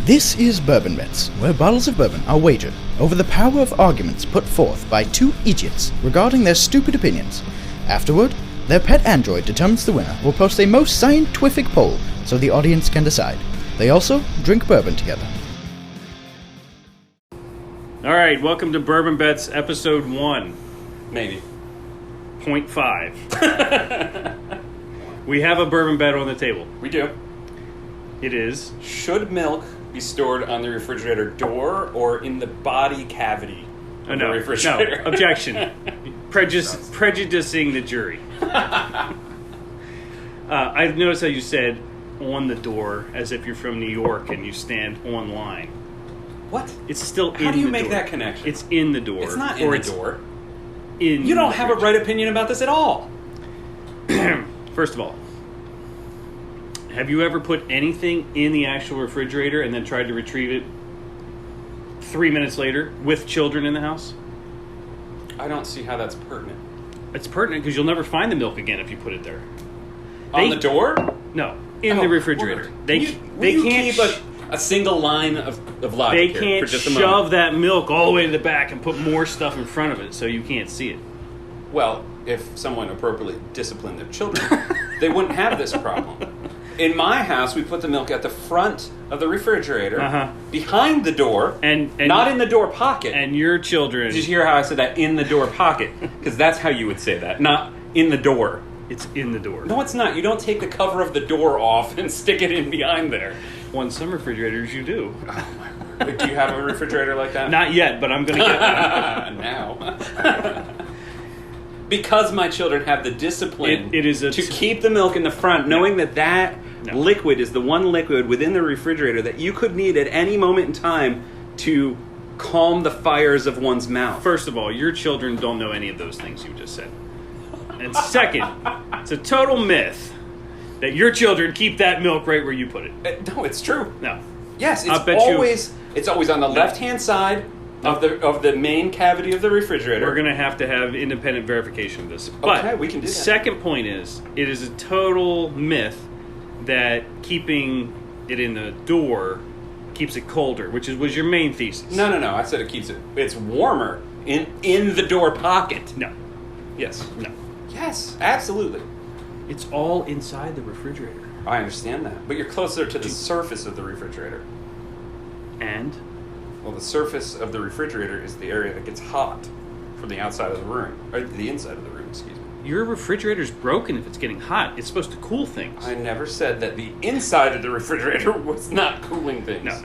This is Bourbon Bets, where bottles of bourbon are wagered over the power of arguments put forth by two idiots regarding their stupid opinions. Afterward, their pet android determines the winner will post a most scientific poll so the audience can decide. They also drink bourbon together. Alright, welcome to Bourbon Bets episode 1. Maybe. 0.5. We have a bourbon bet on the table. We do. It is... Should milk be stored on the refrigerator door or in the body cavity of the refrigerator? No, objection. Prejudicing the jury. I've noticed how you said on the door as if you're from New York and you stand online. What? It's still in the door. How do you make that connection? It's in the door. It's not in the door. You don't have a right opinion about this at all. First of all, have you ever put anything in the actual refrigerator and then tried to retrieve it 3 minutes later with children in the house? I don't see how that's pertinent. It's pertinent because you'll never find the milk again if you put it there. On the door? No, in the refrigerator. They can't keep a single line of logic They here can't for just a shove moment. that milk all the way to the back and put more stuff in front of it so you can't see it. Well, if someone appropriately disciplined their children, they wouldn't have this problem. In my house, we put the milk at the front of the refrigerator, behind the door, and not in the door pocket. And your children... Did you hear how I said that? In the door pocket. Because that's how you would say that, not in the door. It's in the door. No, it's not. You don't take the cover of the door off and stick it in behind there. On some refrigerators, you do. Oh, my word. Do you have a refrigerator like that? Not yet, but I'm going to get one. Now. Because my children have the discipline to keep the milk in the front, knowing that liquid is the one liquid within the refrigerator that you could need at any moment in time to calm the fires of one's mouth. First of all, your children don't know any of those things you just said. And second, it's a total myth that your children keep that milk right where you put it. No, it's true. No. Yes, it's always on the left-hand side of the main cavity of the refrigerator. We're going to have independent verification of this. But okay, we can do that. Second point is, it is a total myth that keeping it in the door keeps it colder, which was your main thesis. No. I said it's warmer in the door pocket. No. Yes. No. Yes, absolutely. It's all inside the refrigerator. I understand that. But you're closer to the surface of the refrigerator. And? Well, the surface of the refrigerator is the area that gets hot from the outside of the room. Or the inside of the room, excuse me. Your refrigerator's broken if it's getting hot. It's supposed to cool things. I never said that the inside of the refrigerator was not cooling things. No.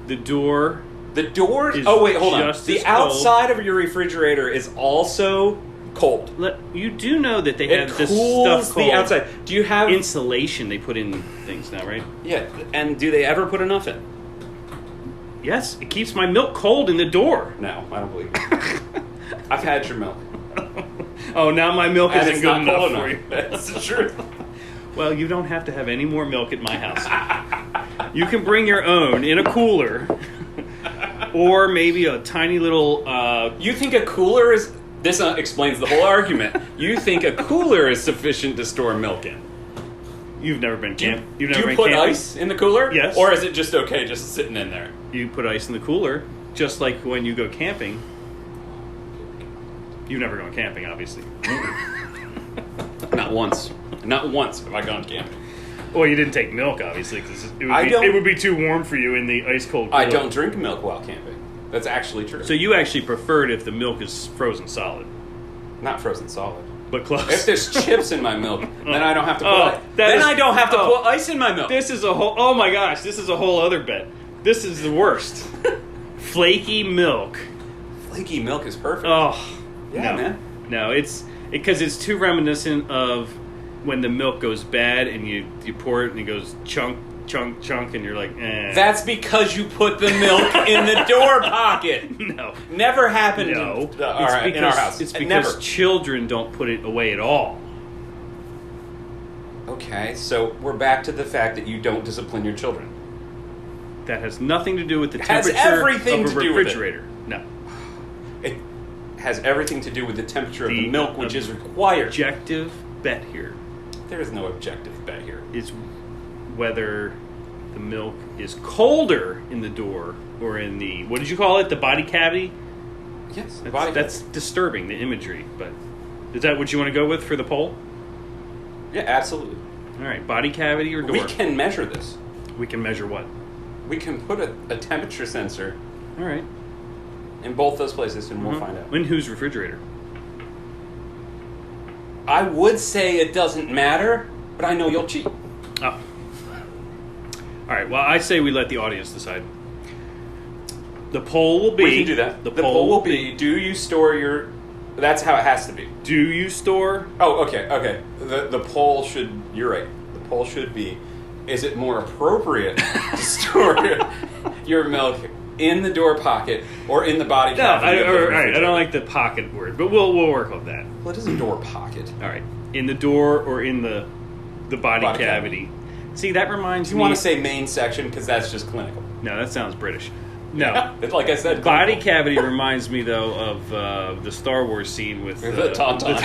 The door... The door... is oh, wait, hold on. just The as outside of your refrigerator is also cold. You do know that they have this cools stuff called the outside. Do you have... insulation they put in things now, right? Yeah, and do they ever put enough in? Yes, it keeps my milk cold in the door. No, I don't believe it. I've had your milk. Oh, now my milk isn't good enough for you. That's the truth. Well, you don't have to have any more milk at my house. You can bring your own in a cooler. Or maybe a tiny little... You think a cooler is... This explains the whole argument. You think a cooler is sufficient to store milk in. You've never been camping. Do you put ice in the cooler? Yes. Or is it just okay just sitting in there? You put ice in the cooler, just like when you go camping. You've never gone camping, obviously. Not once. Not once have I gone camping. Well, you didn't take milk, obviously, because it would be too warm for you in the ice-cold cooler. I don't drink milk while camping. That's actually true. So you actually prefer it if the milk is frozen solid. Not frozen solid. But close. If there's chips in my milk, then I don't have to put put ice in my milk. This is a whole... Oh, my gosh. This is a whole other bet. This is the worst. Flaky milk. Flaky milk is perfect. Oh. Yeah, no. man. No, it's... Because it's too reminiscent of when the milk goes bad and you pour it and it goes chunk, and you're like, eh. That's because you put the milk in the door pocket. No. Never happened in our house. It's because children don't put it away at all. Okay, so we're back to the fact that you don't discipline your children. That has nothing to do with the Has temperature everything of a to do with it. refrigerator. No. It has everything to do with the temperature of the milk, which is required. Objective bet here There is no objective bet here. is whether the milk is colder in the door or in the, what did you call it, the body cavity? Yes, That's disturbing, the imagery, but is that what you want to go with for the poll? Yeah, absolutely. All right, body cavity or door? We can measure this. We can measure what? We can put a temperature sensor All right. in both those places, and we'll find out. In whose refrigerator? I would say it doesn't matter, but I know you'll cheat. Oh. All right, well, I say we let the audience decide. The poll will be... We can do that. The poll will be, do you store your... That's how it has to be. Do you store... Oh, okay. The poll should... You're right. The poll should be, is it more appropriate to store your milk in the door pocket or in the body cavity? All right, I don't like the pocket word, but we'll work on that. Well, it is a door pocket. All right. In the door or in the body cavity. See, that reminds me... You want to say main section because that's just clinical. No, that sounds British. No. Like I said, body clinical. cavity reminds me, though, of the Star Wars scene with... the tauntaun.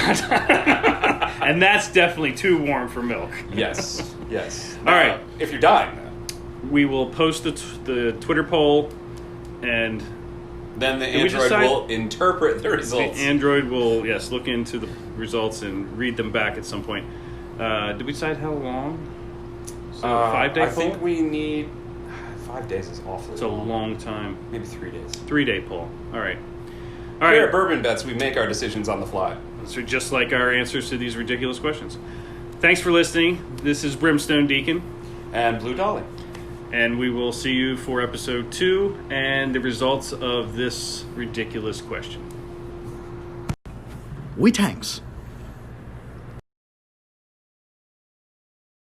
And that's definitely too warm for milk. Yes. All right. If you're dying, We will post the Twitter poll, and... then the Android will interpret the results. The Android will, yes, look into the results and read them back at some point. Did we decide how long? So 5-day poll? I think we need... 5 days is awfully It's a long time. Maybe 3 days. 3-day poll. All right. Here at Bourbon Bets, we make our decisions on the fly. So just like our answers to these ridiculous questions. Thanks for listening. This is Brimstone Deacon. And Bluedhali. And we will see you for episode 2 and the results of this ridiculous question. We tanks